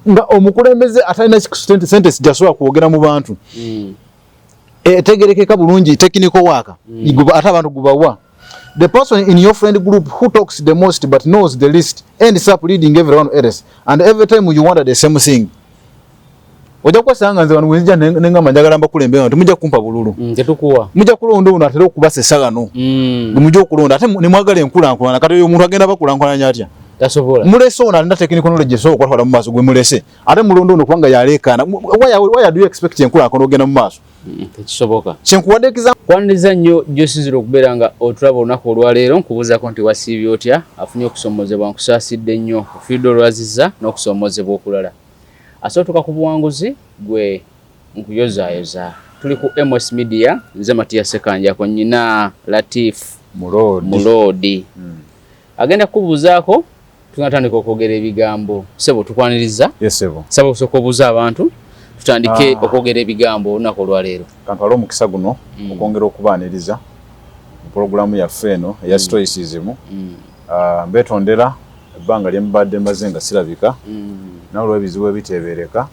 nga omukulembeze atalina sentence jasobola kwogera mu bantu etegerekeka bulungi technical work ate abantu gubawa. The person in your friend group who talks the most but knows the least ends up leading everyone else, and every time you wonder the same thing. Oja kwasanga nze wanu wenja nenga manjagala mbakulembe abantu mujja kumpa bululu tetukuwa mujja kulonda ono atera okubasa essagano mujja okulonda ate ne mwagala enkulankulana kati oyo omuntu agenda bakulankulanya atya tasobola mulese ono alina technical knowledge so okwatwala mu maaso gwe mulese ate mulondo ono kubanga yaleekaana why do you expect enkulankulana ogenda mu maaso tekisoboka kyenkuwadde example kwaniriza nnyo gyosizira okubeera nga otulaba olunaku olwaleero nkubuuzaako nti wasiibye otya afunye okusomozebwa nkusaasidde nnyo ofiidde olwazizza n'okusomozebwa okulala asootuka ku buwanguzi gwe nkuyozaayoza tuli ku MS Media nze Matiya Sekanjako nnyina Latif Mulodi agenda kubuuzaako tunatandika okwogera ebigambo sebo tukwaniriza sebo osooka obuuza abantu tutandike okwogera ebigambo olunaku olwaleero kantwala omukisa guno okwongera okubaaniriza mu pulogulaamu yaffe eno eya stoicism mbetondera ebbanga lyembadde maze nga sirabika n'olw'ebizibu ebiteebereka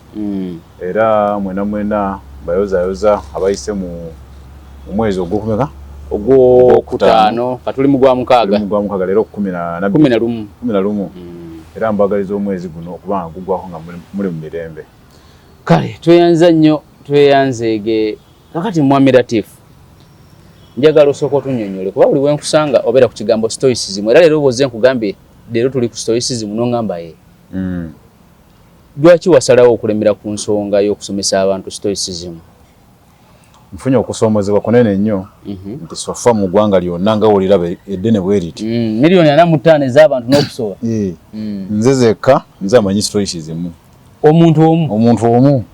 era mwena bayozayoza abayise mu mwezi ogwokumeka ogwokutaano katuli mu gwa mukaaga leero 11 era mbagaliza omwezi guno okubanga gugwako nga muli mu mirembe. Kale tweyanza nnyo tweyanzeege kakati Mwami Latif njagala osooka otunnyonnyole kuba buli wenkusanga obeera ku kigambo stoicism era leero oboze nkugambye leero tuli ku stoicism n'ongamba ye lwaki wasalawo okulemera ku nsonga y'okusomesa abantu stoicism? Nfunye okusomozebwa kunene nnyo nti sofa mu ggwanga lyonna nga woliraba eddene bwe riti miliyoni 45 ez'abantu n'okusoba nze zekka nze amanyi stoicism omuntu omu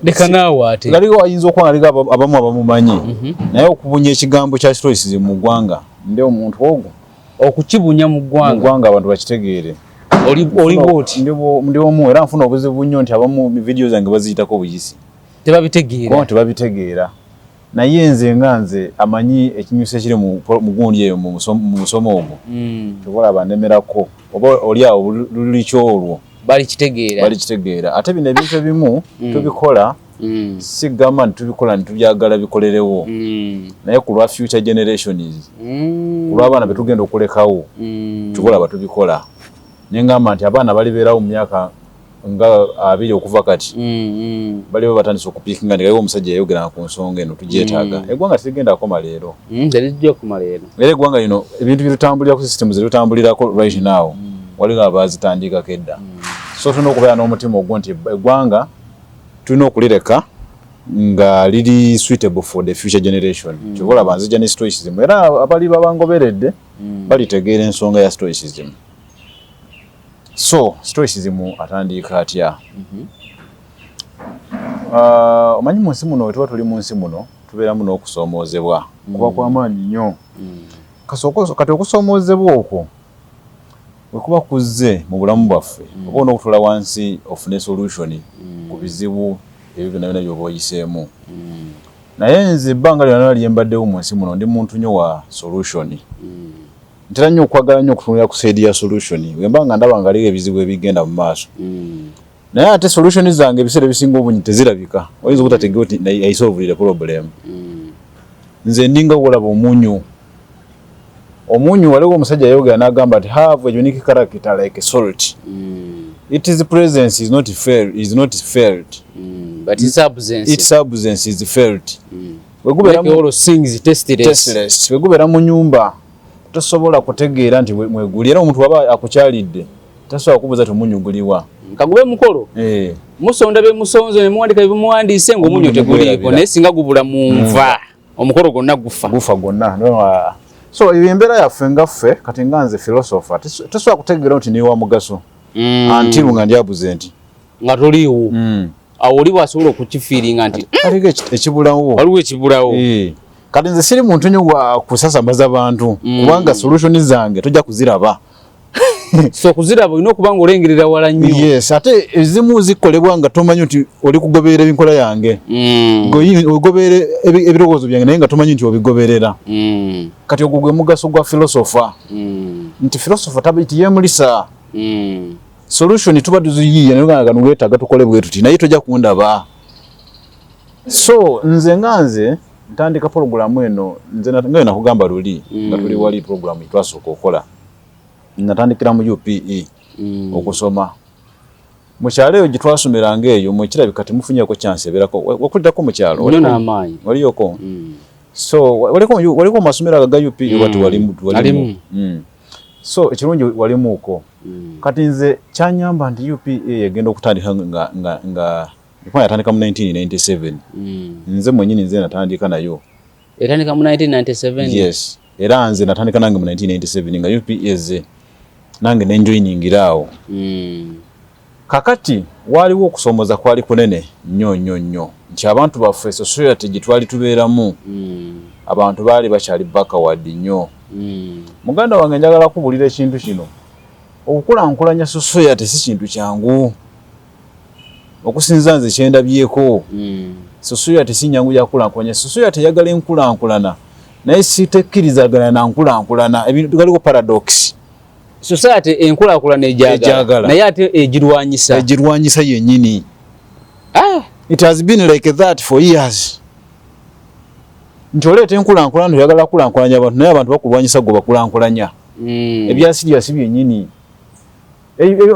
leka naawe ate galiwo ayinza okuba nga abamu abamumanyi naye okubunya ekigambo kya stoicism mu ggwanga ndi omuntu ogwo okukibunya mu ggwanga abantu bakitegeere oli bwoti ndi omu era nfuna obuzibu nnyo nti abamu vidiyo zange baziyitako obuyisi tebabitegeera naye nze nga nze amanyi ekinyusa ekiri mu gundi eyo mu musomo ogwo tobola bandemerako oba oli awo lulikyo olwo balikitegeera ate bino ebintu ebimu tubikola sigamba nti tubikola nitubyagala bikolerewo naye ku lwa future generations ku lw'abaana betugenda okulekawo tukola batubikola nengamba nti abaana balibeerawo mu myaka nga 2 okuva kati baliwo batandise okupiikinga ndigawo omusajja yayogera ku nsonga eno tugyetaaga eggwanga tigenda akoma leero era eggwanga lino ebintu bitutambulira ku system zitutambulirako right now waliwo abazitandikako edda so tulina okubeera n'omutima ogwo nti eggwanga tulina okulireka nga liri suitable for the future generation kyobola banzija ne stoicism era abali babangoberedde balitegeera ensonga ya stoicism. So stoicism atandika atya omanyi mu nsi muno wetuba tuli mu nsi muno tubeeramu n'okusoomozebwa kuba kw'amaanyi nnyo kati okusoomozebwa okwo wekuba kuzze mu bulamu bwaffe oba on'okutula wansi ofune solution ku bizibu ebyo byonna byonna by'oba oyiseemu naye nze ebbanga lyonna lyembaddewo mu nsi muno ndi muntu nnyo wa solution ntera nnyo okwagala nnyo okutunulira ku saidi ya solution wemba nga ndaba nga aliwo ebizibu ebigenda mu maaso naye ate solution zange ebiseera ebisinga obungi tezirabika oyinza obutategeera nti aisolvulire problem nze ndinga wolaba omunyu waliwo omusajja yayogera n'agamba nti have a unique character like salt its presence is not felt but its absence is felt wegubeera mu nyumba tosobola kutegeera nti mweguli era omuntu waba akukyalidde tasobola kubuuza tomunyuguliwa kagube mukolo musonda bye musonzo ne muwandika bye muwandiise ng'omunyo teguliiko naye singa gubula mu nva omukolo gwonna gufa gwonna so embeera yaffe ngaffe kati nga nze philosopher tosobola kutegeera nti niwa mugaso until nga ndi absent nga toliiwo awo oli bw'asobola okukifiiringa nti waliwo ekibulawo kati nze siri muntu nnyo wa kusasamaza bantu kubanga solution zange tojja kuziraba so kuziraba olina okuba nga olengerera wala nnyo yes ate ezimu zikolebwa nga tomanyi nti oli kugoberera ebinkola yange ogoberera ebirowoozo byange naye nga tomanyi nti obigoberera kati ogwo gwe mugaso gwa philosopher nti philosopher tabiti yemulisa solution tuba tuziyiye nanga ngwetaga tukole bwe tuti naye tojja kundaba. So nze nganze ntandika program eno nze ngayo nakugamba luli nga tuli wali program itwasooka okola natandikira mu UPE okusoma mukyalo gitwasomeranga eyo mukira bikati mufunyako chance eberako wakulidako mukyalo waliyoko so waliko masomero ga UPE watu walimu so ekirungi walimuko kati nze kyanyamba nti UPE yagenda okutandika nga kwa yatandika mu 1997 nze mwenyini nze natandika nayo yatandika mu 1997 yes era nze natandika nange mu 1997 nga UPE ze nange nenjoyiningirawo kakati waliwo okusomoza kwali kunene nnyo nti abantu baffe society gitwali tubeeramu abantu baali bakyali backward nnyo muganda wange njagala kubulira ekintu kino okukulankulanya society si kintu kyangu okusinza nze kyendabyeko society si nyangu ya kulankulanya society yagala enkulankulana naye sitekkirizagana na nkulankulana ebintu galiko paradox. Society enkulakulana ejagala naye ate ejirwanyisa yennyini. It has been like that for years. Njoleete enkulankulana yagala kulankulanya abantu naye abantu bakulwanyisa go bakulankulanya ebyasiriya si byennyini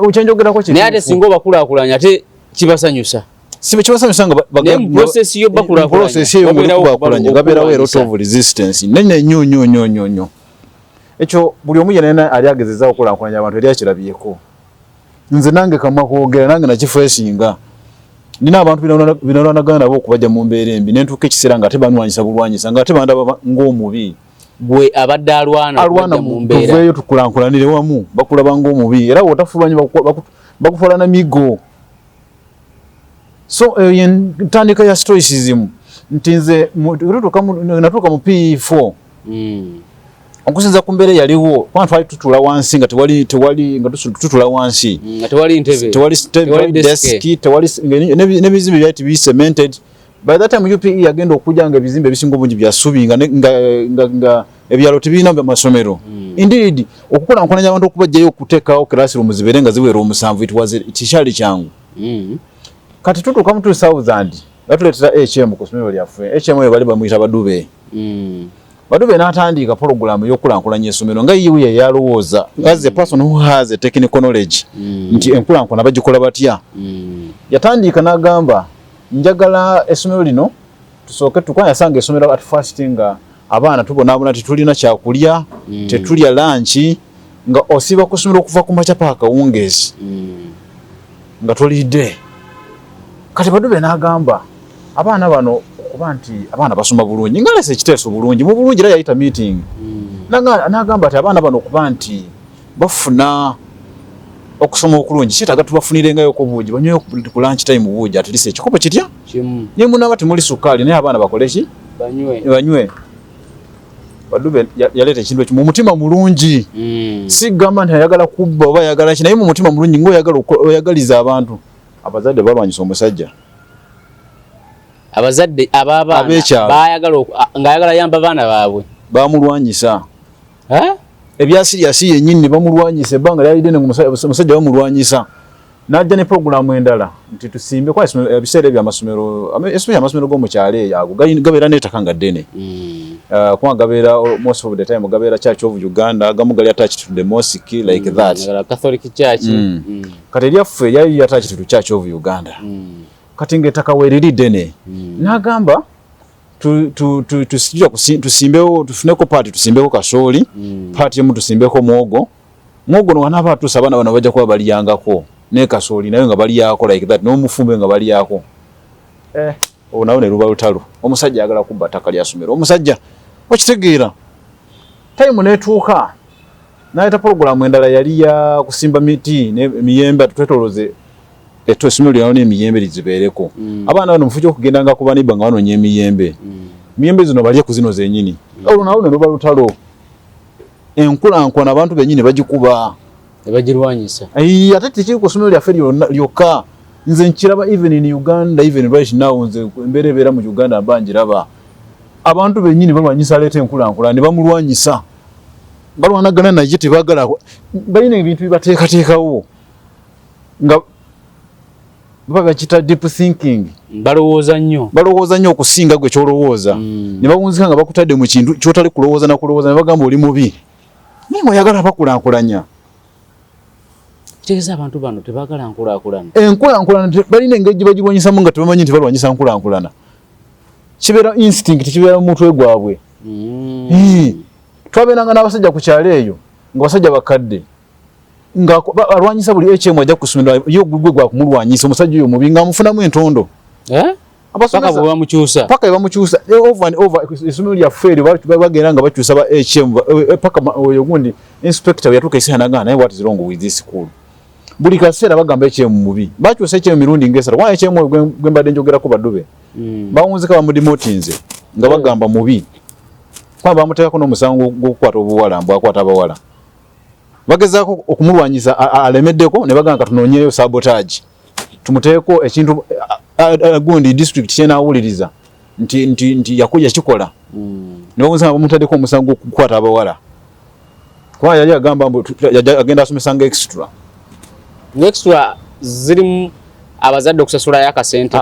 ochenjogerako naye ate singa bakulakulanya ate kibasanyusa sibe kibasanyusa nga process yo bakulakulanya gabeerawo a lot of resistance nene nnyo ekyo buli omu yenna ali agezezaawo okulankulanya abantu eri akirabyeko nze nange kamwa kwogera nange nakifeesinga nina abantu binalwanagana nabo okubajja mu mbeera embi nentuuka ekiseera nga tebanwanyisa bulwanyisa nga tebandaba ng'omubi gwe abadde alwana mu mbeera tuveeyo tukulankulanire wamu bakulaba ng'omubi era wotafulwanyi bakufuula na migo. So ntandika ya stoicism nti nze natuuka mu P4 okusinza ku mbeera yaliwo kwa twali tutula wansi nga tewali nga tutula wansi nga tewali ntebe tewali desk tewali n'ebizimbe byali bicemented. By that time UPE yagenda okujanga ebizimbe bisinga obungi bya subi nga ebyalo tebirina amasomero. Indeed okukulankulanya abantu okubajjayo okuteekawo classroom zibeere nga ziwera omusanvu kikyali kyangu. Kati tutuuka mu 2000 batuleetera HM ku ssomero lyaffe. HM eyo bali bamuyita Badube. Badube n'atandika program y'okulankulanya essomero nga yiwe yalowooza as a person who has a technical knowledge nti enkulankulana bagikola batya. Yatandika n'agamba njagala essomero lino tusooke tukwanyasanga essomero at first nga abaana tubonaabona tetulina kyakulya tetulya lunch nga osiba ku ssomero okuva ku makya paka kawungeezi nga tolidde. Kati Badube n'agamba abaana bano okuba nti abaana basoma bulungi nga lese ekiteeso bulungi mu bulungi era yayita meeting n'agamba ati abaana bano okuba nti bafuna okusoma okulungi kitaaga tubafunirengayo ku buugi banyweyo ku lunch time buugi atilise ekikopo kitya ne munaba temuli sukaali naye abaana bakole ki banywe. Badube yaleeta ekintu ekyo mu mutima mulungi si gamba nti ayagala kubba oba ayagala ki naye mu mutima mulungi ng'oyagaliza abantu. Abazadde balwanyisa omusajja abazadde ababaana ng'ayagala yamba baana baabwe bamulwanyisa ebyasiriasi yennyini bamulwanyisa ebbanga lyalidde omusajja bamulwanyisa n'ajja ne programu endala nti tusimbe kwa ebiseera ebyamasomero especially amasomero g'omukyalo eyo ago gabeera n'ettaka nga ddene kuba gabeera most of the time gabeera Church of Uganda agamu gali attached to the mosque like that Catholic Church kati eryaffe yali attached to Church of Uganda kati ng'ettaka weeriri ddene n'agamba tusimbewo tufuneko paati tusimbeko kasooli paati emu tusimbeko mwogo no wanaaba atuusa abaana bano bajja kuba baliyangako ne kasooli nayo nga baliyako like that n'omufumbe nga baliyako nawo ne luba lutalo omusajja ayagala kubba ttaka lya ssomero omusajja okitegeera time netuuka n'ayita programu endala yali ya kusimba miti n'emiyembe twetoloze essomero lyano n'emiyembe lizibeereko abaana bano mufu kyokugenda nga kuba nibba nga banoonya emiyembe zino balye ku zino zennyini nawo ne luba lutalo enkulankulana abantu bennyini bagikuba bagirwanyisa ate tekiri ku ssomero lyaffe lyokka nze nkiraba even in Uganda even right now nze embeera ebeera mu Uganda mbangiraba abantu bennyini balwanyisa aleeta enkulankulana ne bamulwanyisa balwanagana naye tebagala balina ebintu bibateekateekawo nga baba kita deep thinking balowooza nnyo okusinga gwe kyolowooza ne bawunzika nga bakutadde mu kintu kyotali kulowooza na kulowooza ne bagamba oli mubi ningo yagala bakulankulanya kitegeeza abantu bano tebagala nkulaakulana enkulaakulana balina engeri bagirwanyisamu nga tebamanyi nti balwanyisa nkulaakulana kibeera instinct kibeera mu mutwe gwabwe twabeeranga n'abasajja ku kyalo eyo nga basajja bakadde nga alwanyisa buli HM ajja kusomera yo gugwe gwa kumulwanyisa omusajja oyo mubi nga amufunamu entondo paka bamukyusa over and over isomero lya feri bagenda nga bakyusa ba HM paka oyo gundi inspector yatuka isi hanaga naye what is wrong with this school buli kaseera bagamba HM mubi bakyusa HM mirundi ngesera wa HM gwembadde njogera ko badube bawunzika bamudemotinze nga bagamba mubi kwa bamuteekako n'omusango gw'okukwata obuwala mbu akwata abawala bagezaako okumulwanyisa alemeddeko ne bagamba katunoonyeyo sabotage tumuteeko ekintu gundi district kyenaawuliriza nti yakuja kikola ne bawunzika bamutaddeko omusango gw'okukwata abawala kuba yali agamba mbu agenda asomesanga extra zirimu abazadde okusasulayo akasente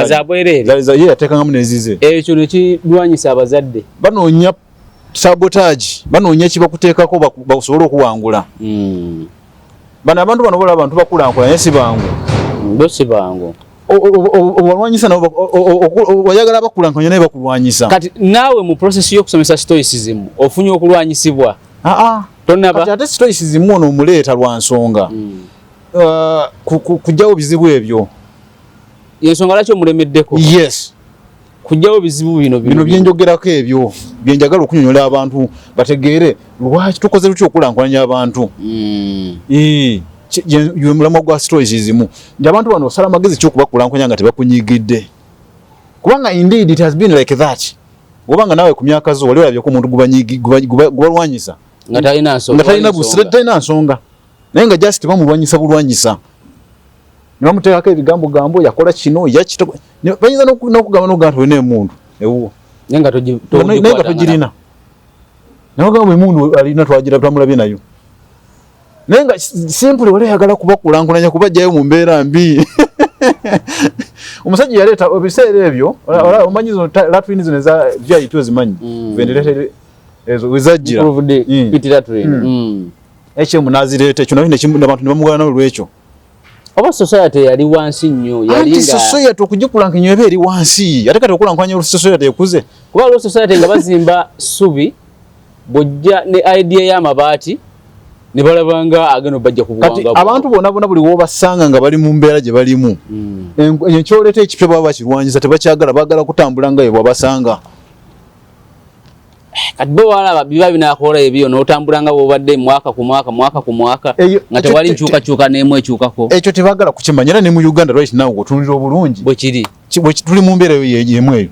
zabwereere yateekangamu nezize ekyo nekirwanyisa abazadde banoonya sabotage banoonya kibakuteekako basobole okuwangula bano abantu bano bola abantu bakulankulanye si bangu obalwanyisa nabo oyagala bakulankulanye naye bakulwanyisa kati naawe mu process y'okusomesa stoicism ofunye okulwanyisibwa kati ate stoicism ono omuleeta lwa nsonga kujjawo bizibu ebyo yensonga laki omulemeddeko yes kujjawo bizibu bino byenjogerako ebyo byenjagala okunyonyola abantu bategeere lwaki tukoze lutya okulankulanya abantu mulamwa gwa stoicism nti abantu bano osala amagezi kyokubakulankulanya nga tebakunyigidde kubanga indeed it has been like that obanga nawe ku myaka zo wali olabyeko omuntu gubalwanyisa nga talina nsonga naye nga just bamulwanyisa bulwanyisa ne bamuteekako ebigambo yakola kino bayinza n'okugamba n'okugamba nti olina emundu ewuwo naye nga togirina naye ogamba emundu alina twamulabye nayo naye nga simpuli wali ayagala kubakulankulanya kubajjayo mu mbeera mbi omusajja yaleeta ebiseera ebyo omanyi zo latwini zino vyayitwa zimanyi vendiletere ezo wezajjira HM nazireeta ekyo nayo abantu ne bamugala olw'ekyo oba society yali wansi nnyo yalinga society okugikulankanya eba eri wansi ate kati okulankanya society ekuze kuba olwo society nga bazimba subi bojja ne idea y'amabaati ne balabanga ageno bajja kubuwanga kati abantu bonna buli wobasanga nga bali mu mbeera gye balimu ekyoleeta ekipya baba bakirwanyisa tebakyagala bagala kutambula nga bwabasanga kati bo walaba biba binakola ebyo n'otambulanga bw'obadde mwaka ku mwaka nga tewali nkyukakyuka n'emu ekyukako ekyo tebagala kukimanya era ne mu Uganda right now otunulira obulungi bwe kiri tuli mu mbeera yemu eyo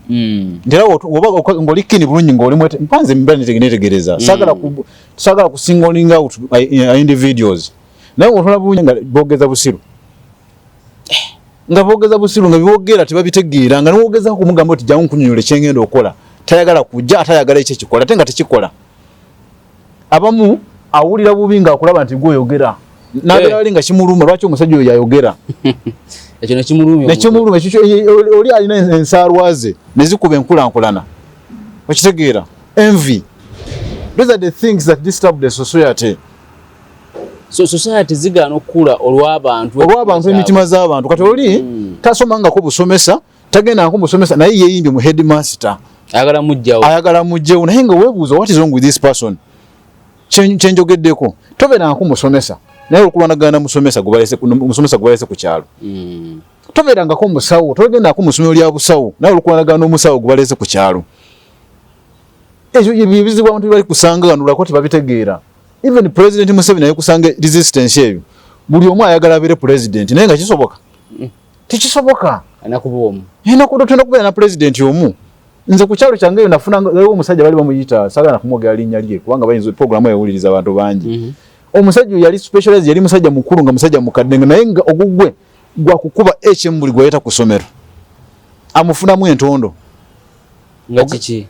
nti era ng'oli kini bulungi ng'oli mpanze mbeera netegereza sagala kusingoling out individuals naye otula bulungi nga boogeza busiru nga biboogera tebabitegeera nga niwoogezako kumugamba oti jangu nkunyonyola ekyengenda okukola tayagala kujja atayagala ekyo kikola ate nga tekikola abamu awulira bubi nga akulaba nti gwoyogera nabeera wali nga kimuluma lwaki omusajja oyo yayogera ekyo nekimuluma oli alina ensaalwaze nezikuba enkulankulana okitegeera envy those are the things that disturb the society so society zigaana okukula olw'abantu emitima z'abantu kati oli tasomangako busomesa tagendangako busomesa naye yeeyimbye mu headmaster ayagala mujjawo naye nga weebuuza what is wrong with this person kyenjogeddeko tobeerangako musomesa naye okulwanagana musomesa gubalese ku kyalo tobeerangako musawo togendangako mu ssomero lya busawo naye olukulwanagana n'omusawo gubalese ku kyalo ekyo ebizibu abantu bali kusanganulako tebabitegeera even president Museveni naye kusanga resistance eyo buli omu ayagala abeere president naye nga kisoboka tekisoboka tenda kubeera na president omu nze ku kyalo kyange eyo nafunanga omusajja bali bamuyita sagala kumwogera linnya lye kubanga bayinza programu eyawuliriza abantu bangi omusajja yali specialized yali musajja mukulu nga musajja mukadde naye nga ogugwe gwakukuba HM buli gwayeta ku ssomero amufunamu entondo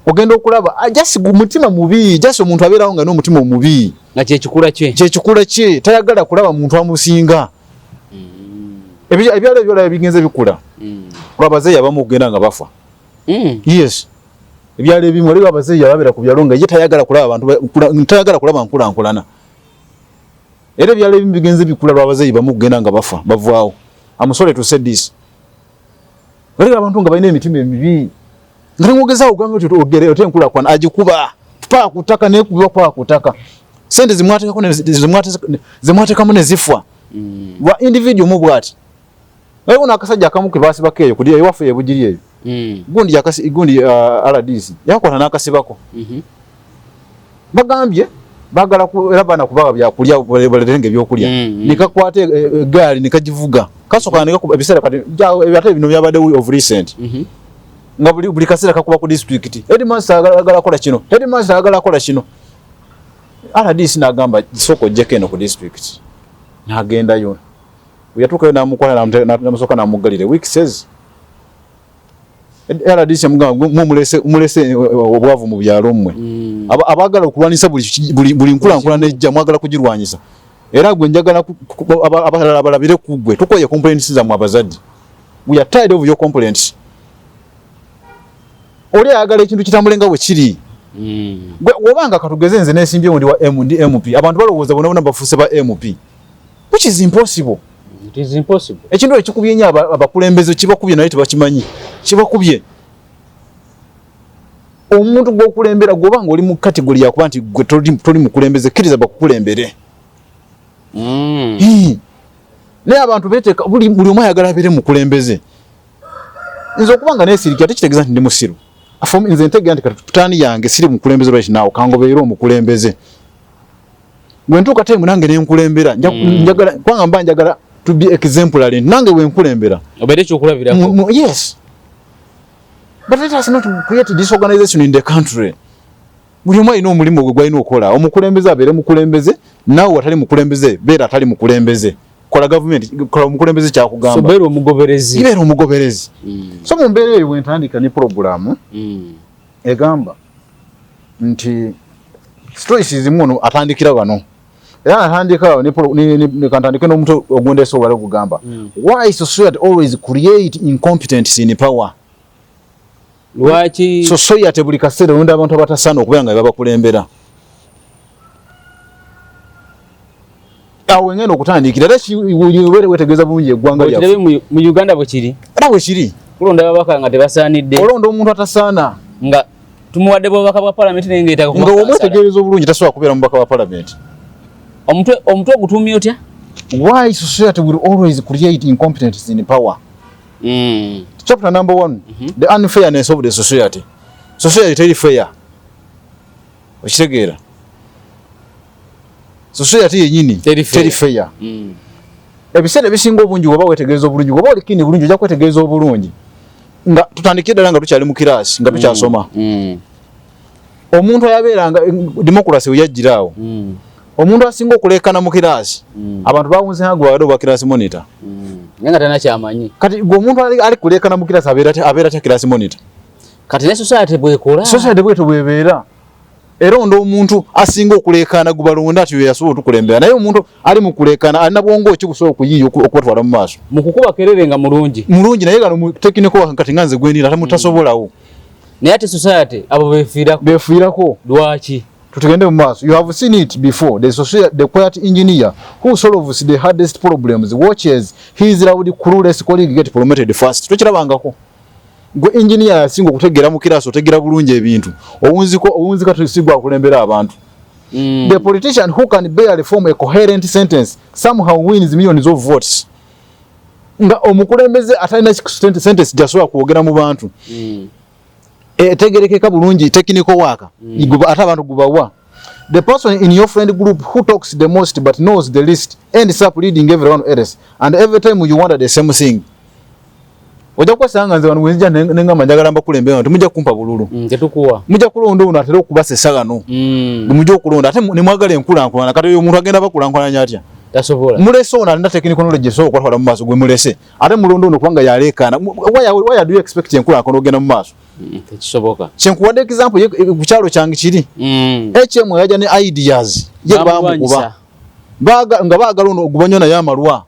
ogenda okulaba ajasi mutima mubi jasi omuntu abeerawo nga n'omutima omubi nga kyekikula kye tayagala kulaba muntu amusinga ebyalo ebyola bigenze bikula abazeeyi abamu okugenda nga bafa yes ebyalo ebimu waliwo abazeeyi ababera ku byalo nga ye tayagala kulaba abantu tayagala kulaba nkulankulana era ebyalo ebimu bigenze bikula abazeeyi bamu okugenda nga bafa bavaawo amusole to say this waliwo abantu nga balina emitima emibi nga nemwogezaawo ogamba oti ogere ote enkulaakulana agikuba pa kutaka nekubibwa pa kutaka sente zimwateekamu ne zifwa wa individual mu bwati waliwo n'akasajja akamu ke baasibako eyo kudi ewaffe ebugiri eyo gundi RDC yakola n'akasibako bagambye bagala era bana kubaga byakulya balerenga ebyokulya nikakwate egaali nikagivuga kasoka nikakuba ebiseera kati ate bino byabadde of recent nga buli kaseera kakuba ku district headmaster agala kola kino headmaster agala kola kino RDC n'agamba soko jekeno ku district n'agenda yo yatukayo namukola namusoka namugalire week says RDC mulese obwavu mu byalo mmwe abagala okulwanisa buli nkula nejja mwagala kugirwanyisa era gwe njagala abalabire kugwe tukoye complaints za mwabazadde we are tired of your complaints oli ayagala ekintu kitamulenga bwe kiri gwe obanga katugeze nze nesimbye ndi wa MP abantu balowooza bona bafuse ba MP which is impossible. It is impossible. Ekintu ekikubye nnyo abakulembeze kibakubye naye tebakimanyi kibakubye omuntu gwokulembera gobanga oli mu category yakuba nti gwe toli mukulembeze kkiriza bakukulembere naye abantu beteeka buli omu ayagala abeere mukulembeze nze okubanga neesiriki ate kitegeeza nti ndi musiru nze ntegera nti putaani yange siri mukulembeze right now kangobeere omukulembeze gwe ntuuka time nange nenkulembera njagala kubanga mba njagala to be exemplary nange wenkulembera obeere ekyokulabirako yes but let us not create disorganization in the country buli omu alina omulimu gwe gwalina okola omukulembeze abeere mukulembeze nawe watali mukulembeze beera atali mukulembeze kola government kola omukulembeze kyakugamba so beera omugoberezi ibeera omugoberezi so mu mbeera eyo wentandika ne programu egamba nti stories zimu atandikira wano era atandika ne kantandike n'omuntu ogundese obale kugamba why society always create incompetence in power lwaki society buli kaseera olunda abantu abatasana okubeera nga babakulembera awo ngeno okutandikira era wetegeeza bulungi eggwanga lyaffe mu Uganda bwe kiri era bwe kiri kulonda ababaka nga tebasaanidde olonda omuntu atasaana nga tumuwadde bwobubaka bwa palamenti naye ngaetaka nga omwetegereza obulungi tasobola kubeera mubaka wa palamenti omutwe ogutuumye otya why society will always create incompetence in power chapter number 1 the unfairness of the society teri fair okitegeera society yenyini teri fair ebiseera ebisinga obungi oba wetegereza obulungi oba olikini bulungi ojja kwetegereza obulungi nga tutandikire ddala nga tukyali mu kiraasi nga tukyasoma omuntu ayabeeranga democracy weyajjiraawo omuntu asinga okuleekana mu kiraasi abantu bawunze nga gwe obwa kiraasi monitor naye nga talina kyamanyi kati gwe omuntu ali kuleekana mu kiraasi abeera tya kiraasi monitor kati ne society bwekola society bwetyo bwebeera era onda omuntu asinga okuleekana gubalonda ati yasobola otukulembera naye omuntu ali mu kuleekana alina bwongo ekikusobola okuyiiya okubatwala mu maaso mu kukuba kerere nga mulungi naye gano mu technical kati nga nze gwenira ate mutasobolawo naye ate society abo befiirako lwaki tutugende mu maaso you have seen it before the quiet engineer who solves the hardest problems watches his loud clueless colleague get promoted fast tukirabangako gwe engineer asinga okutegera mu kiraasi otegera bulungi ebintu owunzika tusigwa kulembera abantu the politician who can barely form a coherent sentence somehow wins millions of votes nga omukulembeze atalina sentence jasobola kwogera mu bantu etegerekeka bulungi technical work ate abantu gubawa the person in your friend group who talks the most but knows the least ends up leading everyone else and every time you wonder the same thing ojja kwesanga nze wano wenjja nengamba njagala mbakulembera temujja kumpa bululu tetukuwa mujja kulonda ono atera okubasa gano mujja okulonda ate nemwagala enkulankulana kati oyo omuntu agenda bakulankulanya atya tasobola mulese ono alina technical knowledge so okwatwala mu maaso gwe mulese ate mulonda ono kubanga yaleekaana why do you expect enkulankulana ogenda mu maaso tekisoboka kyenkuwadde example ku kyalo kyange kiri HM yajja ne ideas ye bamukuba nga baagala ono ogubanyo naye amalwa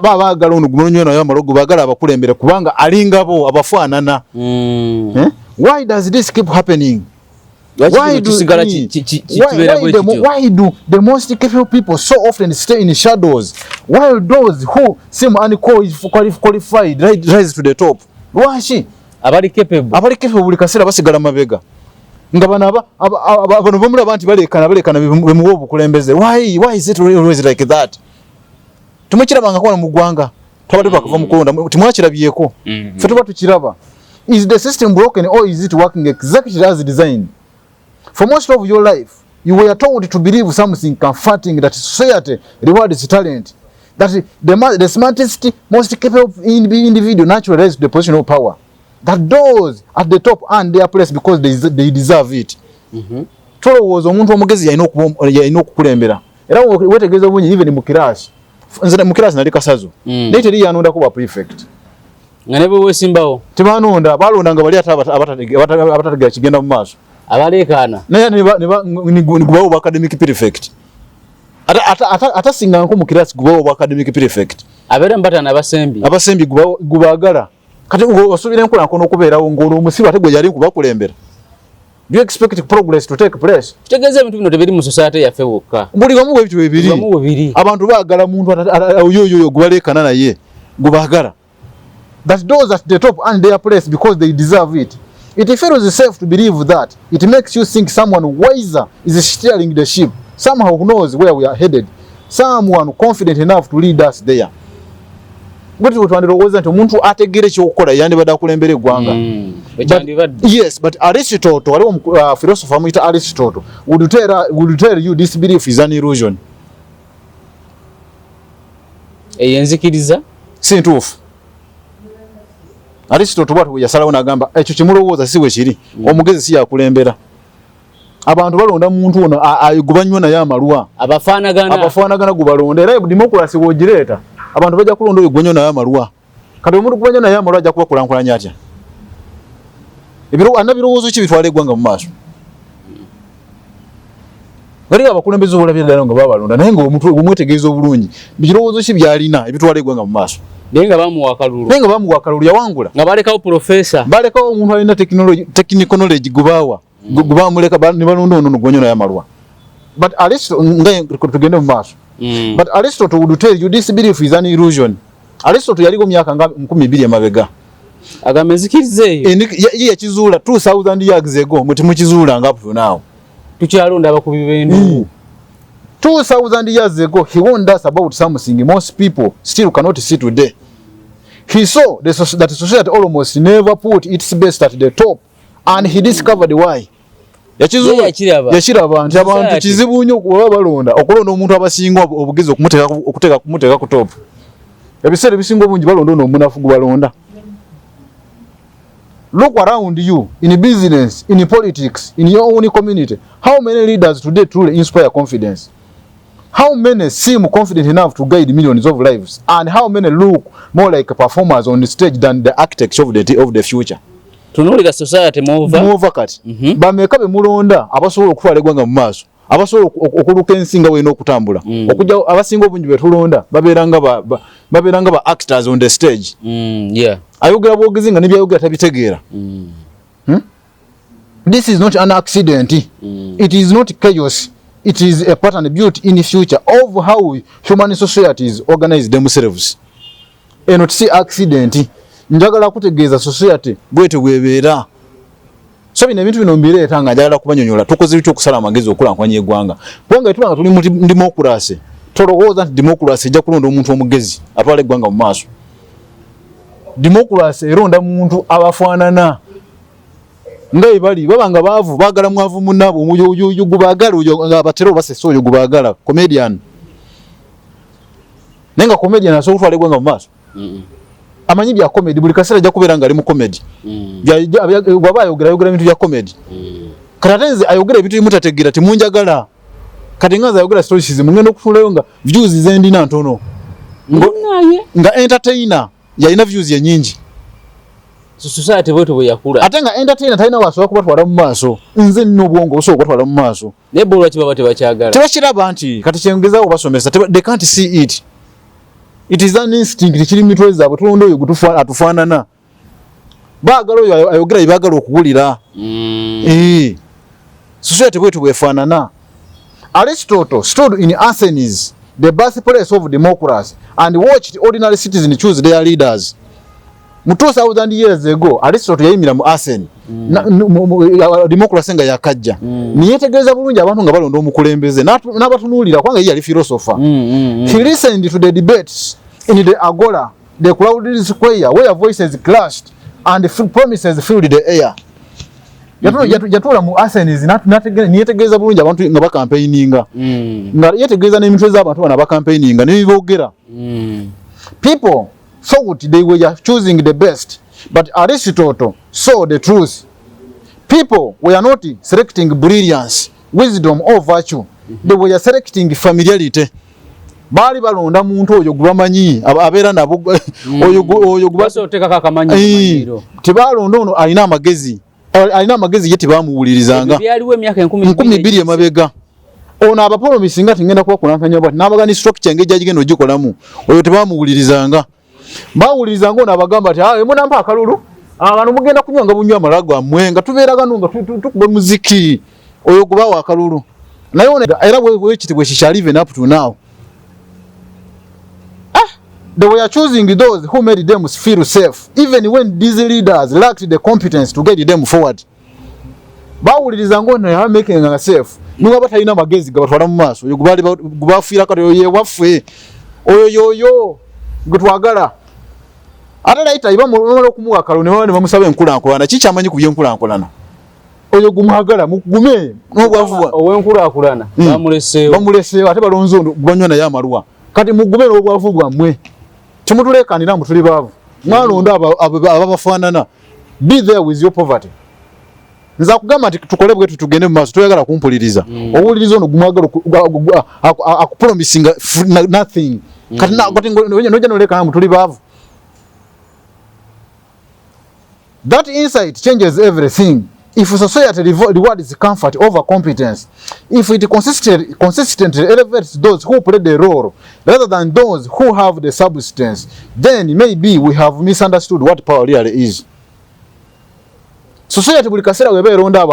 baagala ono gumunyo nayo amalogo baagala abakulembere kubanga alingabo abafaanana. Why does this keep happening? Why do the most capable people so often stay in shadows while those who seem unqualified rise to the top? Lwaki abali capable buli kaseera basigala mabega nga bano bamulaba nti balekana bemuwa obukulembeze? Why is it always like that? Tumukirabanga kwa mu ggwanga twabadde twakava mu kulonda timwakirabyeko ffe tuba tukiraba. Is the system broken or is it working exactly as designed? For most of your life, you were told to believe something comforting, that society rewards talent, that the smartest, most capable individual naturally rise to the position of power, that those at the top earn their place because they deserve it. Tulowooza omuntu omugezi yalina okukulembera. Era wetegeeza obungi even mu kirasi. Nze mu kirasi nali kasazo. Naye teri yanondako bwa prefect. Nga ne bwe wesimbawo. Tebanonda, balondanga bali abatategera kigenda mu maaso. Abalekana naye ni gubawo bwa academic prefect ata singa nko mu class gubawo bwa academic prefect abera mbatana abasembi gubagala kati osubire nkola nkono okubeerawo ngolo omusiru ate gwe yali kubakulembera. Do you expect progress to take place? Kitegeze ebintu bino tebiri mu society yaffe wokka. Buli wamu ebintu bibiri abantu baagala muntu oyo gubalekana naye gubagala. That those at the top earn their place because they deserve it. It feels safe to believe that. It makes you think someone wiser is steering the ship, somehow who knows where we are headed, someone confident enough to lead us there. But what wandilowooza nti omuntu ategere ekyokukola yandibadde akulembera eggwanga. Yes, but Aristotle, waliwo philosopher amuyita Aristotle, would tell you this belief is an illusion. Enzikiriza si ntuufu. Aristotle bwatu yasalawo nagamba ekyo kimulowooza si bwe kiri. Omugezi si yakulembera. Abantu balonda muntu ono ayigubanywa naye amalwa. Abafaanagana gubalonda. Era democracy wogireeta abantu bajja kulonda oyo gubanywa naye amalwa. Kati omuntu gubanywa naye amalwa ajja kuba kulankulanya atya? Birowoozo ki bitwala eggwanga mu maaso? Bali abakulembeze olabye ddala nga babalonda naye nga omuntu omwetegeeza obulungi birowoozo ki byalina ebitwala eggwanga mu maaso? Nenga bamuwa akalulu yawangula nga balekawo professor balekawo omuntu alina technical knowledge gubamuleka ne balonda ono gwenyo naye amalwa. But Aristotle tugende mu maaso. But Aristotle would tell you this belief is an illusion. Aristotle yaligo myaka nga 1200 emabega. Agamba enzikiriza eyo ye yakizuula 2000 years ago muti mukizuula nga up to now. Tukyalonda abakubi b'endugu. 2000 years ago he warned us about something most people still cannot see today. He saw that society almost never put its best at the top, and he discovered why. Yakiraba nti abantu kizibu nnyo okuba balonda okulonda omuntu abasinga obugezi okumuteeka ku top. Ebiseera ebisinga obungi balonda ono omunafu gubalonda. Look around you, in business, in politics, in your own community. How many leaders today truly inspire confidence? How many seem confident enough to guide millions of lives? And how many look more like performers on the stage than the architects of the future? Tunulira society move kati. Bameka be mulonda abasobola okutwala eggwanga mu maaso. Abasobola okuluka ensinga weena okutambula. Okujja abasinga obungi betulonda babeeranga ba actors on the stage. Yeah. Ayogera bwogezi nga ne byayogera tabitegeera. This is not an accident. It is not chaos. It is a pattern built in the future of how human societies organize themselves. Eno si accident. Njagala kutegeeza society bwete bwebeera. So bino ebintu bino mbireeta nga njagala kubanyonyola tukoze bityo okusala amagezi okulankwanya eggwanga. Kubanga etubanga tuli mu democracy. Tolowooza nti democracy ejja kulonda omuntu omugezi atwala eggwanga mu maaso. Democracy eronda muntu abafaanana. Ngai bali babanga baavu baagala mwavu munabo oyo gubaagala oyo nga batero basese oyo gubaagala comedian. Nenga comedian aso utwala eggwanga mu maaso. Amanyi bya comedy buli kaseera ajja kubeera nga ali mu comedy. Bw'aba ayogera ebintu bya comedy. Katatenze ayogera ebintu bimutategeera temunjagala. Kati ngaza ayogera stories mungenda okutulayo nga views zendina ntono. Nga entertainer yalina views ye nyingi. Society bwetu bwe yakula. Ate nga entertainer talina wasobola kubatwala mu maaso. Nze nno obwongo busobola kubatwala mu maaso. Ne bolo kibaba tebakyagala. Tebakiraba nti kati kyengezaawo basomesa they can't see it. It is an instinct kiri mitwe zaabwe tulondo oyo atufaanana baagala oyo ayogera ibagala okuwulira society bwetu bwefaanana. Aristotle stood in Athens, the birthplace of democracy, and watched ordinary citizens choose their leaders. 2000 years ago Aristotle yayimira mu Athens democracy nga yakajja niyetegereza bulungi abantu nga balonda omukulembeze n'abatunuulira kwanga yali philosopher. He listened to the debates in the agora, the crowded square where voices clashed and promises filled the air. Yatula mu Athens niyetegereza bulungi abantu nga bakampaininga nga yetegereza n'emitwe z'abantu bana bakampaininga n'ebibogera. People thought they were choosing the best, but Aristotle saw the truth. People were not selecting brilliance, wisdom or virtue. They were selecting familiarity. Bali balonda muntu oyo gwamanyi abeera nabo oyo gwasoteka kakamanyiro tebalonda ono alina amagezi ye tebamuwulirizanga byaliwe emyaka 12 emabega ono abapolomisi nga tingenda kubakunankanya bati n'abagani structure engejja gigenda ogikolamu oyo tebamuwulirizanga. Bawulirizanga ono abagamba ati munampa akalulu abantu mugenda kunywanga bunywa amalago amwe nga tubeeraga nga tukuba muziki oyo gubawa akalulu naye era bwekitibwe kikyali even up to now. They were choosing those who made them feel safe, even when these leaders lacked the competence to get them forward. Bawulirizanga ono ya making a safe nuga batalina magezi gabatwala mu maaso oyo gubafiira kati oyo waffe oyo gutwagala ate laita iba mulola okumuwa akalulu ne bamusaba enkulankulana kikyamanyi ku byenkulankulana oyo gumuhagala mugume n'obwavuwa owenkulakulana bamuleseewo ate balonze ono banywa naye amalwa kati mugume n'obwavu bwammwe temutulekanira mbu tuli baavu mwalonda ababafaanana. Be there with your poverty. Nza kugamba nti tukole bwetu tugende mu maaso toyagala kumpuliriza owuliriza ono gumwagala akupromisinga nothing kati nojja nolekana mbu tuli baavu. That insight changes everything. If society rewards comfort over competence, if it consistently elevates those who play the role rather than those who have the substance, then maybe we have misunderstood what power really is. Society buli kaseera weba eronda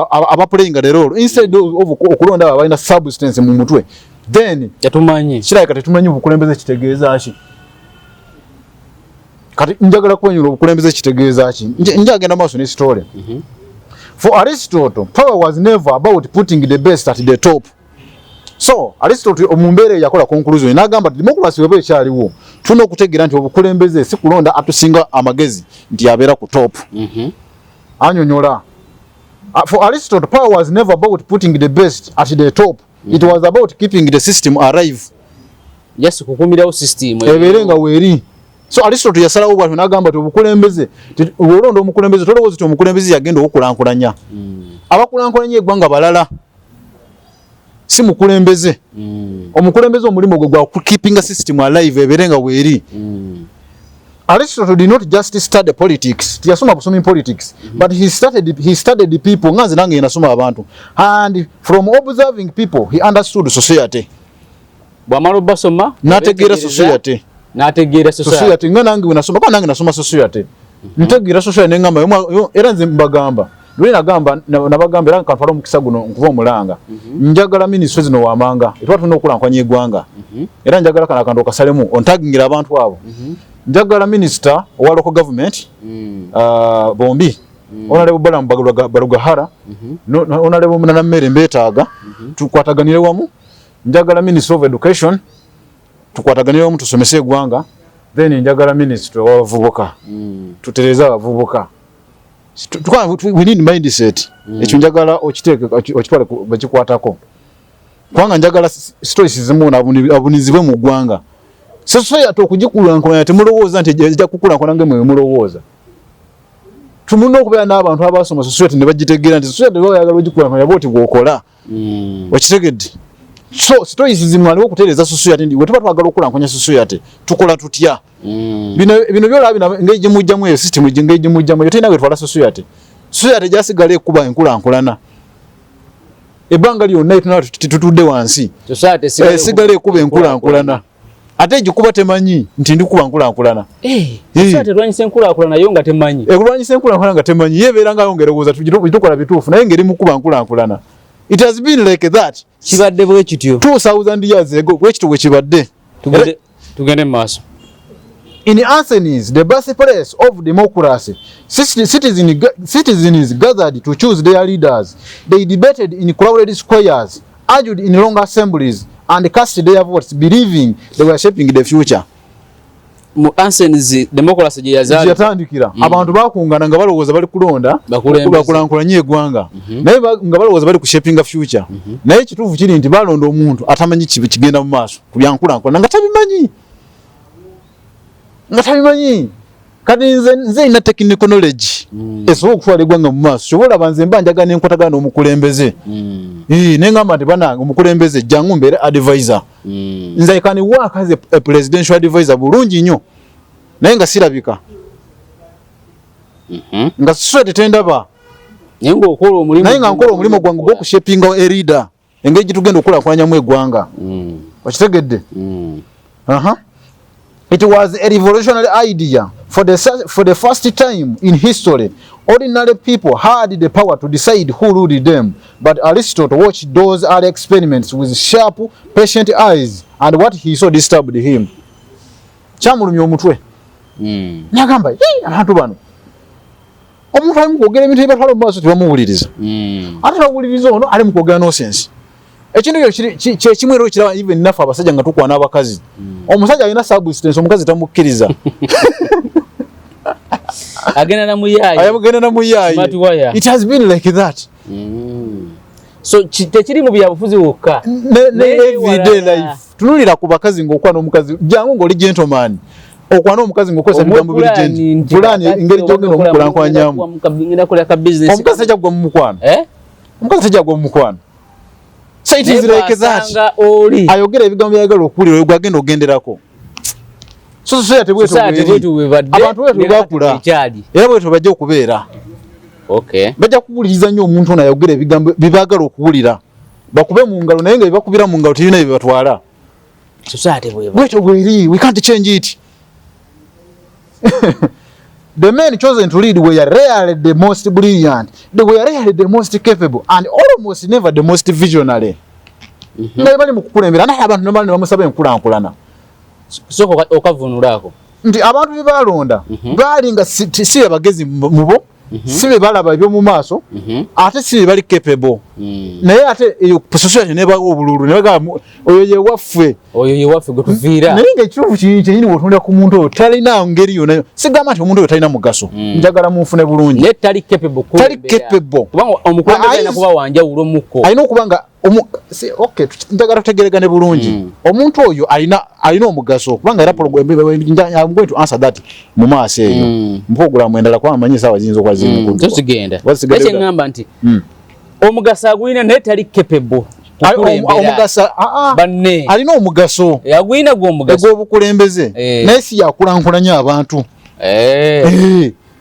playing the role instead of okulonda abalina substance mu mutwe, then yatumanyi kirayika tetumanyi obukulembeze kitegeeza ki. Kati njagala kwenyula obukulembeze kitegeeza ki. Njagenda maaso ne story. For Aristotle, power was never about putting the best at the top. So Aristotle omumbere yakola conclusion n'agamba democracy webe ekyaliwo tuna okutegeera nti obukulembeze si kulonda atusinga amagezi nti abeera ku top. Anyonyola. For Aristotle, power was never about putting the best at the top. It was about keeping the system alive. Yes, kukumirawo system eberenga weeri. So Aristotle yasalawo bwatyo n'agamba obukulembeze olonda omukulembeze tolowooza nti omukulembeze yagenda okukulankulanya. Abakulankulanya eggwanga balala si mukulembeze. Omukulembeze omulimu gwe gwa keeping a system alive eberenga weeri. Aristotle did not just study politics. Tiyasoma busomi politics, but he studied the people. Nganze nange yanasoma abantu. And from observing people, he understood society. Bwamalo basoma nategeera society. Nategeera society. Nange unasoma kwa nange nasoma society. Ntegeera society nengamba era nze mbagamba. Lwe nagamba nabagamba era nkatwala omukisa guno nkuva omulanga. Njagala ministry zino wamanga. Etwa tulina okulankwanya eggwanga. Era njagala kana kantu okasalemu ontagingira abantu abo. Njagala minister wa local government Bombi onalebo bala Barugahara onalebo na mmere mbetaaga tukwataganire wamu. Njagala minister of education tukwataganire wamu tusomese eggwanga. Then njagala minister wa bavubuka tutereza abavubuka. We need mindset. Ekyo njagala okiteeke okitwale bakikwatako kubanga njagala stoicism abunizibwe mu ggwanga. Society okugikulankulanya temulowooza nti ejja kukulankulanya mwe mulowooza. Tumuna okubeera n'abantu abasoma society ne bagitegeera nti society bayagala ogikulankulanya bwoti bw'okola. Okitegedde. So stoicism aliwo okutereeza society ndi wetuba twagala okulankulanya society tukola tutya. Bino byolaba ng'egimujjamu eyo system ng'egimujjamu eyo teyina wetwala society. Society gyasigala ekuba enkulankulana. Ebbanga lyonna tutudde wansi. Society sigala ekuba enkulankulana. ate gikuba temanyi nti ndi kuba nkulankulana ate lwanyise nkulankulana yo nga temanyi lwanyise nkulankulana nga temanyi yebeera nga yongerowooza tukola bituufu naye ngeri mu kuba nkulankulana. It has been like that. Kibadde bwe kityo 2000 years ago bwe kityo bwe kibadde. Tugende maaso. In Athens, the birthplace of democracy, citizens gathered to choose their leaders. They debated in crowded squares, argued in long assemblies, and cast their votes, believing they were shaping the future. Mu Athens, democracy je yazali yatandikira abantu bakungana nga balowooza bali kulonda bakulankulanye eggwanga naye nga balowooza bali ku shaping future naye kituufu kiri nti balonda omuntu atamanyi kigenda mu maaso ku byankulankulana nga tabimanyi kati nze ina technical knowledge esobola okutwala eggwanga mu maaso sobola banze mba njagana enkwatagana omukulembeze nengamba nti banange omukulembeze jangu mbeere advisor nze I can work as a presidential advisor bulungi nnyo naye nga sirabika nga society tendaba naye nga nkola omulimu gwange gw'okushapinga a leader engeri gye tugenda okulakulanyamu eggwanga okitegedde. It was a revolutionary idea. For the first time in history, ordinary people had the power to decide who ruled them. But Aristotle watched those early experiments with sharp, patient eyes, and what he saw disturbed him. Chamulumya omutwe. Nyagamba, abantu bano. Omuntu ali mu kwogera ebintu ebibatwala mu maaso tebamuwuliriza. Ate bawuliriza ono ali mu kwogera nonsense. Ekintu ekyo kimwe ero kiraba even nafa abasajja nga tukwana abakazi. Omusajja alina substance omukazi tamukkiriza. Agenda na muyayi. It has been like that. So tekiri mu byabufuzi wokka. Everyday life. Tunulira ku bakazi ng'okwana omukazi jangu ng'oli gentleman. Okwana omukazi ng'okozesa bigambo biri gentleman. Fulani engeri gyogenda omukulankulanyamu. Omukazi tajja kugwa mu mukwano. Omukazi tajja kugwa mu mukwano. So it is like that. Ayogera ebigambo byagala okuwulira gwagenda ogenderako. So society bwetu abantu wetu bakula era bwetu bajja okubeera. Bajja kuwuliriza nnyo omuntu ono ayogera ebigambo bibagala okuwulira bakube mu ngalo naye nga bibakubira mu ngalo tebina bibatwala. Society bwetu bweri we can't change it. The men chosen to lead were rarely the most brilliant. They were rarely the most capable and almost never the most visionary. Nga bali mu kukulembera naye abantu nabali bamusaba enkulankulana. So okavunulako. Nti abantu bebalonda bali nga si abagezi mubo sibe balaba ebyo mu maaso ate sibe bali capable. Naye ate eyo society ne bago obululu ne baga oyo ye waffe gotuvira. Naye nga ekiruvu kyini wotunda ku muntu oyo talina ngeri yona sigamba nti omuntu oyo talina mugaso. Njagala munfune bulungi. Ne tali capable ko. Tali capable. Kubanga omukulembeze alina kuba wanja ulo muko. Alina okubanga okay njagala tutegeregane bulungi. Omuntu oyo alina omugaso kubanga era program I'm going to answer that mu maaso eyo. Program endala kwa amanyi sawa zinzo kwa zino. Tusigenda. Eche ngamba nti omugasa agwina ne tali capable. Omugasa banne alina omugaso. Agwina gwo omugaso. Ogw'obukulembeze. Naye si yakulankulanya abantu.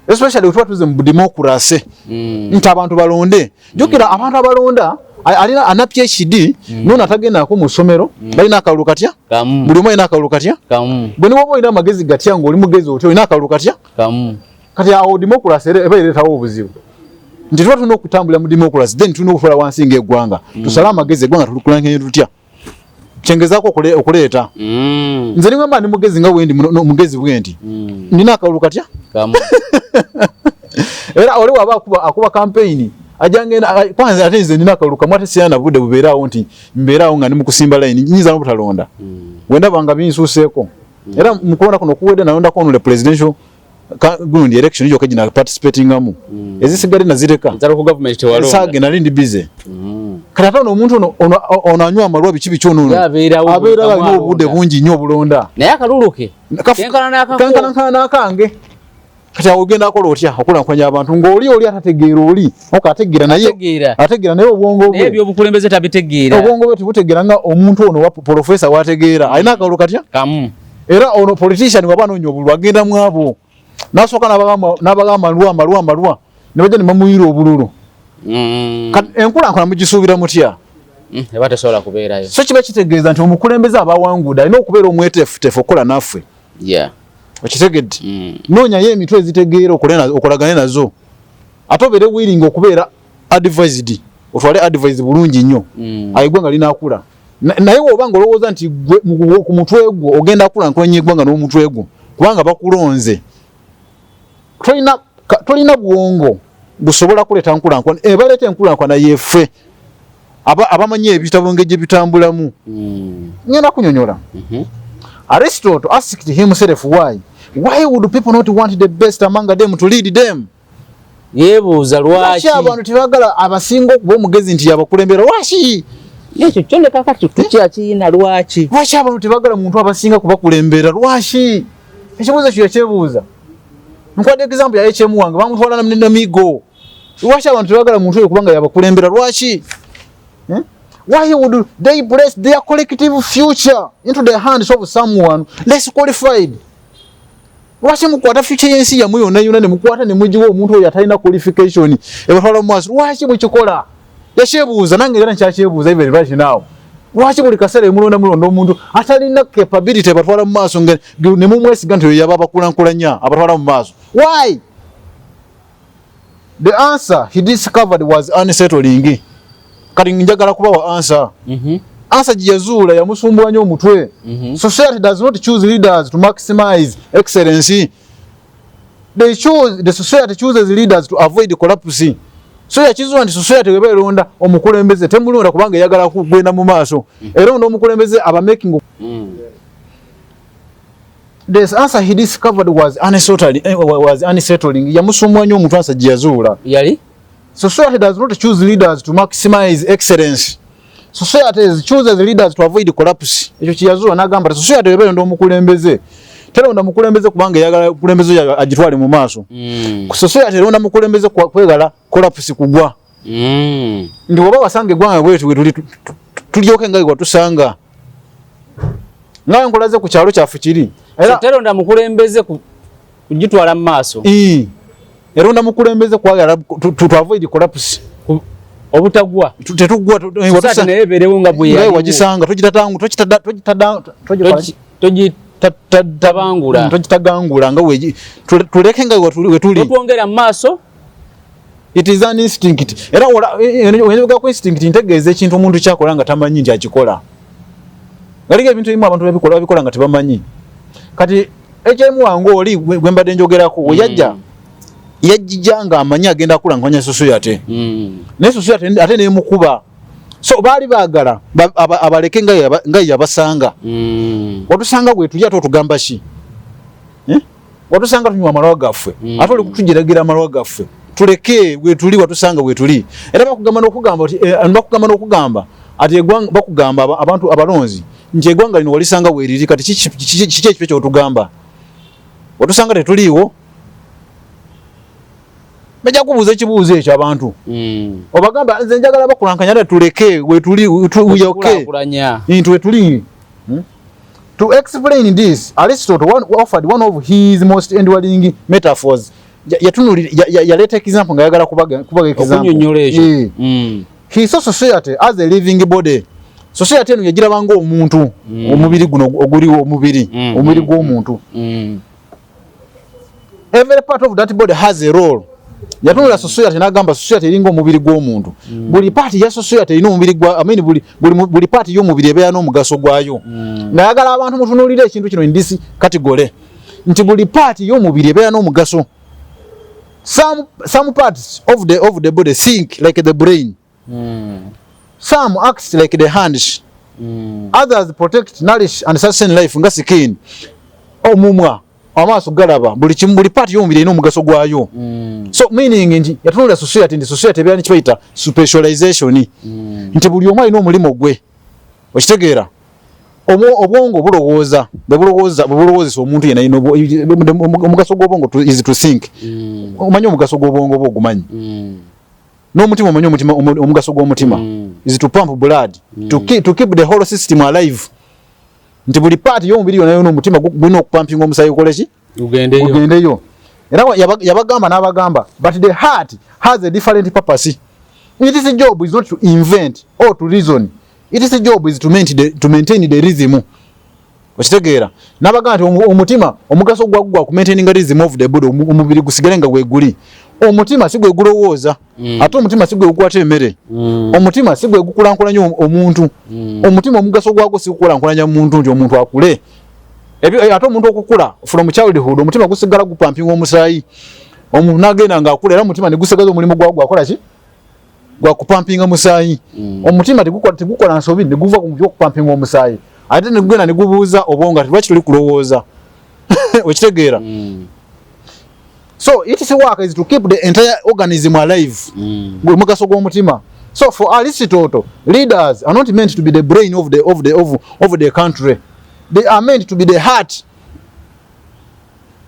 Especially utwatuze mu democracy. Nti abantu balonde. Jukira abantu abalonda alina ana PhD nona tagenda ko mu somero balina akalulu katya buli mwe akalulu katya bwe niwo boyina magezi gatya ng'oli mugezi otyo ina akalulu katya kati awo democracy ebairetawo obuzibu nti tuba tulina okutambula mu democracy then tulina okukola wansi ng'eggwanga tusala amagezi eggwanga tulikulankenye tutya kyengezaako okuleeta nze nimwemba ndi mugezi nga bwendi mugezi bwendi nina akalulu katya era oli waba akuba campaign ajangena kwanza ate nze nina akaluka mwate siyana bude bubeerawo nti mbeerawo nga ndi mu kusimba line nyinza n'obutalonda wenda banga binsuseeko era mukuona kuno kuwedde nalonda ko no presidential gundi election yo kajina participating amu ezisigadde nazireka nzalo ku government tewalonda sage nali ndi busy kata ono omuntu ono anywa amalwa bichi bichono abeera n'obude bungi nnyo obulonda naye akaluluke kenkana n'akange kati ogenda akola otya okulankwanya abantu ng'oli atategeera oli okategeera naye ategeera naye obwongo bwe ebyo obukulembeze tabitegeera obwongo bwe tibutegeera nga omuntu ono wa professor wategeera alina akalulu katya era ono politician waba anoonya obululu agenda mu abo n'asooka n'abagamba malwa ne bajja ne bamuyira obululu enkulankulana mugisuubira mutya eba tasobola kubeerayo. So kiba kitegeeza nti omukulembeze abawanguda alina okubeera omweteefuteefu okola naffe. Okitegedde? Noonyayo emitwe ezitegeera okolagane nazo. Ate obeere willing okubeera advised. Otwale advice bulungi nnyo. Ayiggwanga linaakula. Naye oba ng'olowooza nti ku mutwe gwo ogenda kula ntonyi eggwanga n'omutwe gwo kubanga bakulonze. Tolina bwongo busobola kuleeta nkulankwana. Ebaleeta enkulankwana yeffe abamanyi ebitabo ng'egye bitambulamu. Ngenda kunyonyola. Aristotle asked himself why would people not want the best among them to lead them? Yeebuuza lwaki abantu tebagala abasinga okuba omugezi nti yabakulembera lwaki? Ekyo kyonde kakati tukyakiyina lwaki? Lwaki abantu tebagala muntu abasinga kubakulembera lwaki? Ekibuuzo kyo yakyebuuza. Nkwadde example ya HM wange bamutwala na Migo. Lwaki abantu tebagala muntu oyo kubanga yabakulembera lwaki? Why would they place their collective future into the hands of someone less qualified? Lwaki mukwata future yensi ya muyo yonna ne mukwata ne mujiwa omuntu oyo atalina qualification ebatwala mu maaso? Lwaki bwekikola? Yakyebuuza nange era nkyakyebuuza even right now. Lwaki buli kaseera emulonda omuntu atalina capability ebatwala mu maaso ne mumwesiga nti oyo yaba abakulankulanya abatwala mu maaso? Why? The answer he discovered was unsettling. Kati njagala kubawa answer. Answer giyazuula yamusumbuwa nnyo omutwe. Society does not choose leaders to maximize excellence. The society chooses leaders to avoid collapse. So yakizuula nti society weba eronda omukulembeze temulonda kubanga eyagala kugenda mu maaso. Eronda omukulembeze aba making. The answer he discovered was unsettling. Yamusumbuwa nnyo omutwe answer giyazuula. Yali? Society does not choose leaders to maximize excellence. Society chooses leaders to avoid collapse. Ekyo kiyazuula n'agamba society weba eronda omukulembeze teronda mukulembeze kubanga eyagala omukulembeze agitwale mu maaso. Society eronda mukulembeze kwegala collapse kugwa. Ndi oba wasanga eggwanga bwetu tulyoke nga watusanga. Nawe nkolaze ku kyalo kyaffe kiri. Teronda mukulembeze kugitwala mu maaso. Eronda mukulembeze kwagala to avoid collapse. Obutagwa tetugwa watusanga naye berewo nga bwe yali wagisanga togitatangu tabangula togitagangula nga weji tuleke nga wetuli twongera mu maaso. It is an instinct. Era wenyoga ku instinct ntegeeza ekintu omuntu kyakola nga tamanyi nti akikola. Galiga ebintu ebimu abantu babikola nga tebamanyi. Kati HM wange oli gwembadde njogerako yajjanga amanyi agenda kulankanya society. Ne society ate ne mukuba. So baali baagala abaleke nga yabasanga. Watusanga gwe tujja tugamba ki? Watusanga tunywa amalwa gaffe. Ate oli kutugiragira amalwa gaffe. Tuleke gwe tuli watusanga gwe tuli. Era bakugamba n'okugamba ati bakugamba abantu abalonzi nti eggwanga lino walisanga weeriri kati kiki ekipya kyotugamba. Watusanga tetuliiwo. Bajja kubuuza ekibuuzo ekyo abantu. Obagamba nze njagala bakulankanya ate tuleke wetuli uyoke. Wetuli. To explain this, Aristotle offered one of his most enduring metaphors. Yaleta example nga yagala kubaga example. He saw society as a living body. Society eno yagiraba nga omuntu, omubiri guno oguliwo omubiri gw'omuntu. Every part of that body has a role. Yatunula society n'agamba society eringa omubiri gw'omuntu. Buli party ya society erina omubiri gwa buli party y'omubiri ebeera n'omugaso gwayo. Nayagala abantu mutunuulire ekintu kino in this category. Nti buli party y'omubiri ebeera n'omugaso. Some parts of the body think like the brain. Some act like the hands. Others protect, nourish and sustain life nga skin. Omumwa amaaso galaba buli party y'omubiri erina omugaso gwayo. So meaning nti yatunula society ndi society ebeera nikibayita specialization. Nti buli omu alina omulimu gwe. Okitegeera? Obwongo bulowooza bulowoozesa omuntu yenna alina omugaso gw'obwongo is to think. Omanyi omugaso gw'obwongo bwo ogumanyi. N'omutima omanyi omugaso gw'omutima is to pump blood to keep the whole system alive. Nti buli party y'omubiri yonna yonna omutima gulina okupampinga omusaayi ukole ki? Gugendeyo. Era yabagamba n'abagamba but the heart has a different purpose. Its job is not to invent or to reason. Its job is to maintain the rhythm. Okitegeera nabaga nti omutima omugaso gwa ku maintaining rhythm of the body omubiri gusigale nga gweguli omutima sigwe gulowooza ate omutima sigwe gukwata emmere omutima sigwe gukulankulanya omuntu omutima omugaso gwagwo sikukulankulanya omuntu nti omuntu akule ate omuntu okukula from childhood omutima gusigala gupampinga omusaayi omuntu nagenda nga akula era omutima negusigaza omulimu gwagwo akola ki gwa kupampinga musaayi omutima tegukola nsobi neguva ku kupampinga omusaayi ate negugenda negubuuza obonga lwaki tuli kulowooza okitegeera so its work is to keep the entire organism alive gwe mugaso gw'omutima so for Aristotle leaders are not meant to be the brain of the country they are meant to be the heart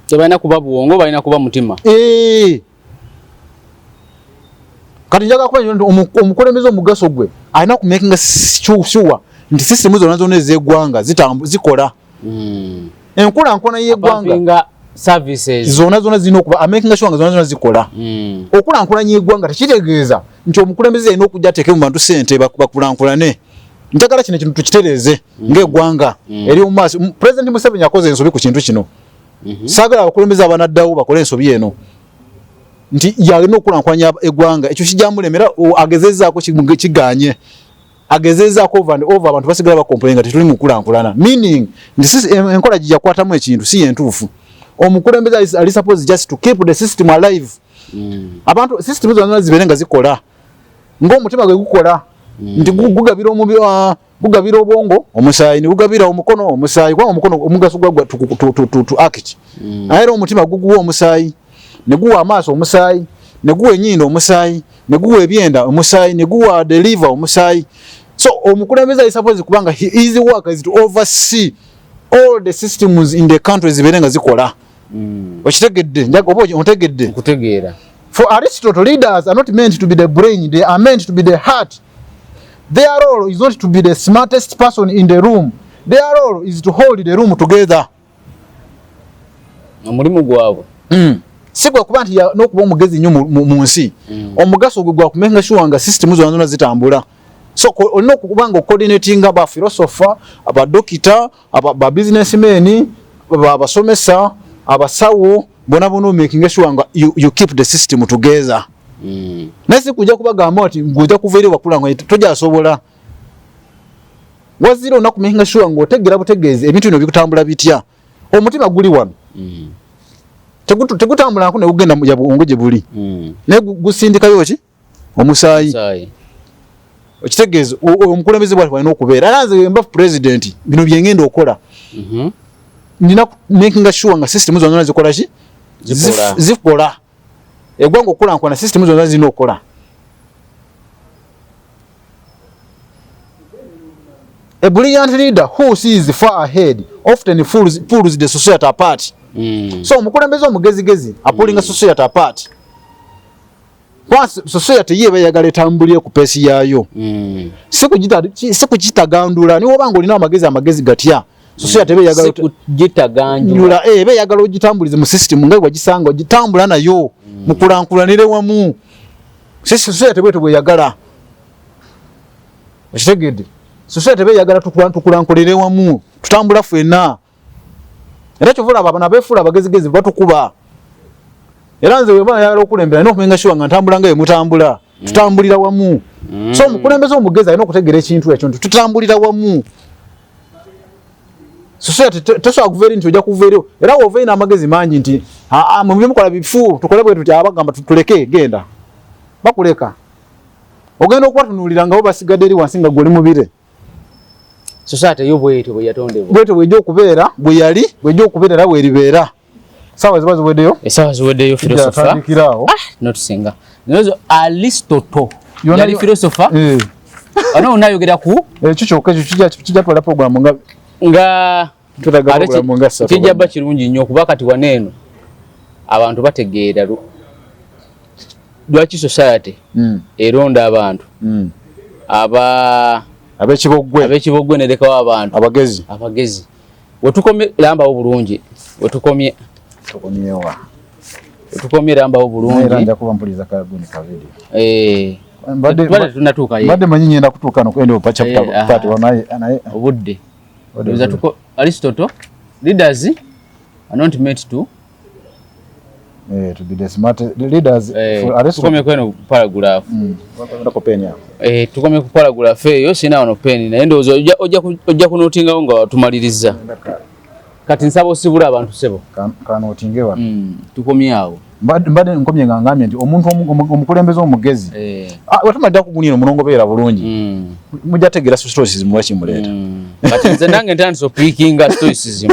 tebalina kuba buwongo balina kuba mutima kati njaga kuba omukulembeze omugaso gwe alina ku making sure nti system zonna ez'eggwanga zikola enkulankula y'eggwanga services zonna zirina okuba making sure nga zonna zikola okulankulanya eggwanga tekitegeeza nti omukulembeze alina okujja ateeke mu bantu ssente bakulankulane njagala kino kintu tukitereeze ng'eggwanga eri mu maaso President Museveni akoze ensobi ku kintu kino saagala abakulembeze abanaddawo bakole ensobi eno nti yalina okulankulanya eggwanga ekyo kijjamulemera agezezaako kiganye agezezaako over and over abantu basigala bakompolenga tetuli mu kulankulana meaning enkola gye yakwatamu ekintu si yentuufu omukulembeze ali suppose just to keep the system alive abantu system zonna zibeere nga zikola ng'omutima gwe gukola nti gugabira omubiri gugabira obwongo omusaayi negugabira omukono omusaayi kwa omukono omugaso gwagwa to act era omutima guguwa omusaayi neguwa amaaso omusaayi neguwa enyindo omusaayi neguwa ebyenda omusaayi neguwa the liver omusaayi so omukulembeze ali suppose kubanga his work is to oversee all the systems in the country zibeere nga zikola okitegedde njaga oba ontegedde kutegeera for Aristotle leaders are not meant to be the brain they are meant to be the heart. Their role is not to be the smartest person in the room. Their role is to hold the room together. Omulimu gwabwe. Sigwa kuba nti n'okuba omugezi nnyo mu nsi. Omugaso gwe gwa kumenga sure nga system zonna zitambula. So olina okuba nga coordinating aba philosopher, aba doctor, aba businessmen, abasomesa, abasawo, bona making sure nga you keep the system together. Nasi kujja kubagamba ati ngujja kuveere wakula ngo toja asobola waziro na kumenga sure ngo otegera butegeeze ebintu bino bikutambula bitya omutima guli wano tegutambula nkune ugenda mu ongoje buli ne gusindika yoki omusaayi okitegeeze omukulembeze bwali walina okubeera alanze mba president bino byengenda okola nina making sure nga system zonna zikola ki zikola egwango okulankwana system zonna zino okola a brilliant leader who sees far ahead often pulls the society apart so omukulembeze omugezigezi apulinga society apart once society yeba yagala etambulire ku pesi yaayo sikugitagandula niwo banga olina amagezi gatya society ebe yagala kugitagandula ebe yagala ogitambulize mu system nga wagisanga ogitambula nayo mukulankulanire wamu society bweto bwe yagala okitegedde society ebe yagala tukulankulire wamu tutambula ffenna era kyovula abana beefula abagezigezi batukuba era nze weba yagala okulembera n'okumenga sure nga ntambula nga yemutambula tutambulira wamu so omukulembeze omugezi alina okutegeera ekintu ekyo nti tutambulira wamu society tosobola kuveera nti ojja kuveerewo era woveere n'amagezi mangi nti mu byemukola bifu tukole bwe tuti abagamba tuleke genda bakuleka ogenda okubatunuulira nga bo basigadde eri wansi nga gwoli mubire society yo bwetyo bwe yatondebwa bwetyo bwejja okubeera bwe yali bwejja okubeera era bweribeera sawa ziba ziweddeyo esawa ziweddeyo philosopher notusinga nozo Aristotle yali philosopher ano unayogera ku ekyo kyokka kijja twala program nga tulaga program nga sasa kijja ba kirungi nnyo kuba kati waneeno abantu bategeera lwaki society eronda abantu abekibogwe nerekawo abantu abagezi wetukomye lambawo bulungi wetukomye tukomyewa wetukomye lambawo bulungi era nja kuba mpuliza ka video tunatuuka ye mbadde manyi nyenda kutuuka nokwenda opa chapter part wanaye obudde oza tuko Aristotle leaders are not meant to be the smart leaders tukomye kweno paragraph ndako pen yako tukomye ku paragraph eyo sina ono pen naye ndozo ojja kunotinga nga tumaliriza kati nsabo sibula abantu sebo kanotingewa tukomye awo mbadde nkomye ngamye nti omuntu omukulembeze omugezi watumadde kugunira omunongo beera bulungi mujja tegeera stoicism lwakimuleta kati nze nange ntandise opiikinga stoicism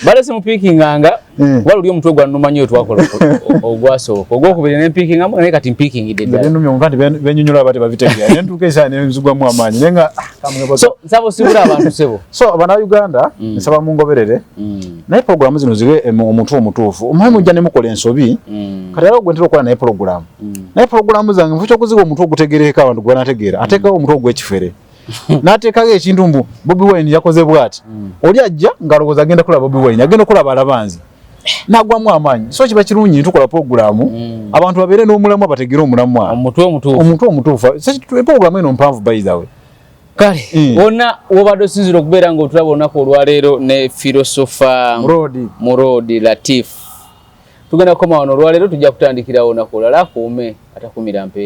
bale simupiikinganga waluli omutwe gwannumanyi oyo twakola ogwasooka ogwokubiri nempiikinga naye kati mpiikingidde ddala nnumya omuva nti benyonyola bate babitegeera nentuuka esaa nenzigwamu amaanyi naye nga so nsaba osibula abantu sebo so Bannayuganda nsaba mungoberere naye programu zino ziwe omuntu omutuufu omumanyi mujja ne mukola ensobi kati era ogwentera okukola naye programu naye programu zange nfu kyokuziga omuntu ogutegereka abantu gwanategeera ateekawo omuntu ogwekifere n'ateekawo ekintu mbu Bobi Wine yakoze bw'ati oli ajja ng'alowooza agenda kulaba Bobi Wine agenda okulaba alabanzi n'agwamu amaanyi so kiba kirungi tukola programu abantu babeere n'omulamu abategeere omulamu omuntu omutuufu programu eno mpanvu by the way kale wonna wobadde osinzira okubeera ng'otulaba olunaku olwaleero ne filosofa Murodi Latif tugenda kukoma wano olwaleero tujja kutandikira olunaku olulala kuume atakumira mpeera